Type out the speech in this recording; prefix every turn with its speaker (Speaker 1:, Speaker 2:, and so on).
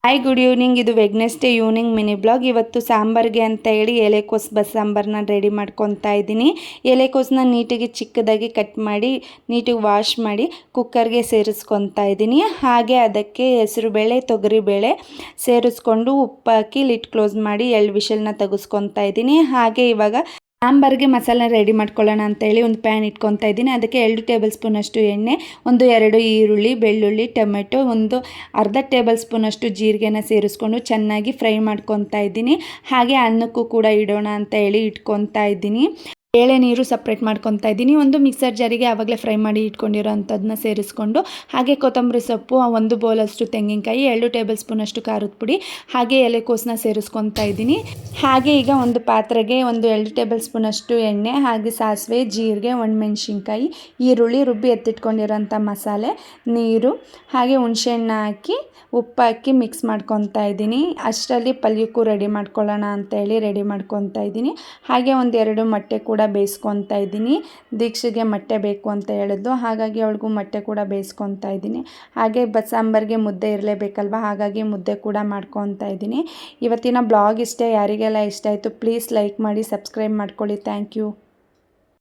Speaker 1: Hi good evening. ಇದು Wednesday evening mini blog. ಇವತ್ತು ಸಾಂಬಾರಿಗೆ ಅಂತ ಹೇಳಿ ಎಲೆಕೋಸು ಬಸ್ಸಾಂಬಾರನ್ನ ರೆಡಿ ಮಾಡ್ಕೊತಾ ಇದ್ದೀನಿ. ಎಲೆಕೋಸನ್ನ ನೀಟಾಗಿ ಚಿಕ್ಕದಾಗಿ ಕಟ್ ಮಾಡಿ ನೀಟಾಗಿ ವಾಶ್ ಮಾಡಿ ಕುಕ್ಕರ್ಗೆ ಸೇರಿಸ್ಕೊತಾ ಇದ್ದೀನಿ. ಹಾಗೆ ಅದಕ್ಕೆ ಹೆಸರುಬೇಳೆ ತೊಗರಿಬೇಳೆ ಸೇರಿಸ್ಕೊಂಡು ಉಪ್ಪು ಹಾಕಿ ಲಿಡ್ ಕ್ಲೋಸ್ ಮಾಡಿ 2 ವಿಷಲ್ನ ತೆಗೆಸ್ಕೊತಾ ಇದ್ದೀನಿ. ಹಾಗೆ ಇವಾಗ ಸಾಂಬಾರಿಗೆ ಮಸಾಲ ರೆಡಿ ಮಾಡ್ಕೊಳ್ಳೋಣ ಅಂತೇಳಿ ಒಂದು ಪ್ಯಾನ್ ಇಟ್ಕೊತಾ ಇದ್ದೀನಿ. ಅದಕ್ಕೆ 2 ಟೇಬಲ್ ಸ್ಪೂನಷ್ಟು ಎಣ್ಣೆ, 2 ಈರುಳ್ಳಿ, ಬೆಳ್ಳುಳ್ಳಿ, ಟೊಮೆಟೊ, ಅರ್ಧ ಟೇಬಲ್ ಸ್ಪೂನಷ್ಟು ಜೀರಿಗೆನ ಸೇರಿಸ್ಕೊಂಡು ಚೆನ್ನಾಗಿ ಫ್ರೈ ಮಾಡ್ಕೊತಾ ಇದ್ದೀನಿ. ಹಾಗೆ ಅನ್ನಕ್ಕೂ ಕೂಡ ಇಡೋಣ ಅಂತ ಹೇಳಿ ಇಟ್ಕೊತಾ ಇದ್ದೀನಿ. ಬೇಳೆ ನೀರು ಸಪ್ರೇಟ್ ಮಾಡ್ಕೊತಾ ಇದ್ದೀನಿ. ಒಂದು ಮಿಕ್ಸರ್ ಜಾರಿಗೆ ಆವಾಗಲೇ ಫ್ರೈ ಮಾಡಿ ಇಟ್ಕೊಂಡಿರೋ ಅಂಥದ್ದನ್ನ ಸೇರಿಸ್ಕೊಂಡು, ಹಾಗೆ ಕೊತ್ತಂಬರಿ ಸೊಪ್ಪು, 1 ಬೌಲಷ್ಟು ತೆಂಗಿನಕಾಯಿ, 2 ಟೇಬಲ್ ಸ್ಪೂನಷ್ಟು ಖಾರದ ಪುಡಿ, ಹಾಗೆ ಎಲೆಕೋಸನ್ನ ಸೇರಿಸ್ಕೊತಾ ಇದ್ದೀನಿ. ಹಾಗೆ ಈಗ ಒಂದು ಪಾತ್ರೆಗೆ 2 ಟೇಬಲ್ ಸ್ಪೂನಷ್ಟು ಎಣ್ಣೆ, ಹಾಗೆ ಸಾಸಿವೆ, ಜೀರಿಗೆ, ಒಣಮೆಣಸಿನ್ಕಾಯಿ, ಈರುಳ್ಳಿ, ರುಬ್ಬಿ ಎತ್ತಿಟ್ಕೊಂಡಿರೋಂಥ ಮಸಾಲೆ, ನೀರು, ಹಾಗೆ ಹುಣಸೆಹಣ್ಣ ಹಾಕಿ ಉಪ್ಪು ಹಾಕಿ ಮಿಕ್ಸ್ ಮಾಡ್ಕೊತಾ ಇದ್ದೀನಿ. ಅಷ್ಟರಲ್ಲಿ ಪಲ್ಯಕ್ಕೂ ರೆಡಿ ಮಾಡ್ಕೊಳ್ಳೋಣ ಅಂತೇಳಿ ರೆಡಿ ಮಾಡ್ಕೊತಾ ಇದ್ದೀನಿ. ಹಾಗೆ 2 ಮೊಟ್ಟೆ ಕೂಡ ಬೇಯಿಸ್ಕೊತಾ ಇದ್ದೀನಿ. ದೀಕ್ಷೆಗೆ ಮೊಟ್ಟೆ ಬೇಕು ಅಂತ ಹೇಳಿದ್ಲು, ಹಾಗಾಗಿ ಅವಳಿಗೂ ಮೊಟ್ಟೆ ಕೂಡ ಬೇಯಿಸ್ಕೊತಾ ಇದ್ದೀನಿ. ಹಾಗೆ ಸಾಂಬಾರಿಗೆ ಮುದ್ದೆ ಇರಲೇಬೇಕಲ್ವ, ಹಾಗಾಗಿ ಮುದ್ದೆ ಕೂಡ ಮಾಡ್ಕೊತಾ ಇದ್ದೀನಿ. ಇವತ್ತಿನ ಬ್ಲಾಗ್ ಇಷ್ಟ. ಯಾರಿಗೆಲ್ಲ ಇಷ್ಟ ಆಯಿತು ಪ್ಲೀಸ್ ಲೈಕ್ ಮಾಡಿ, ಸಬ್ಸ್ಕ್ರೈಬ್ ಮಾಡ್ಕೊಳ್ಳಿ. Thank you.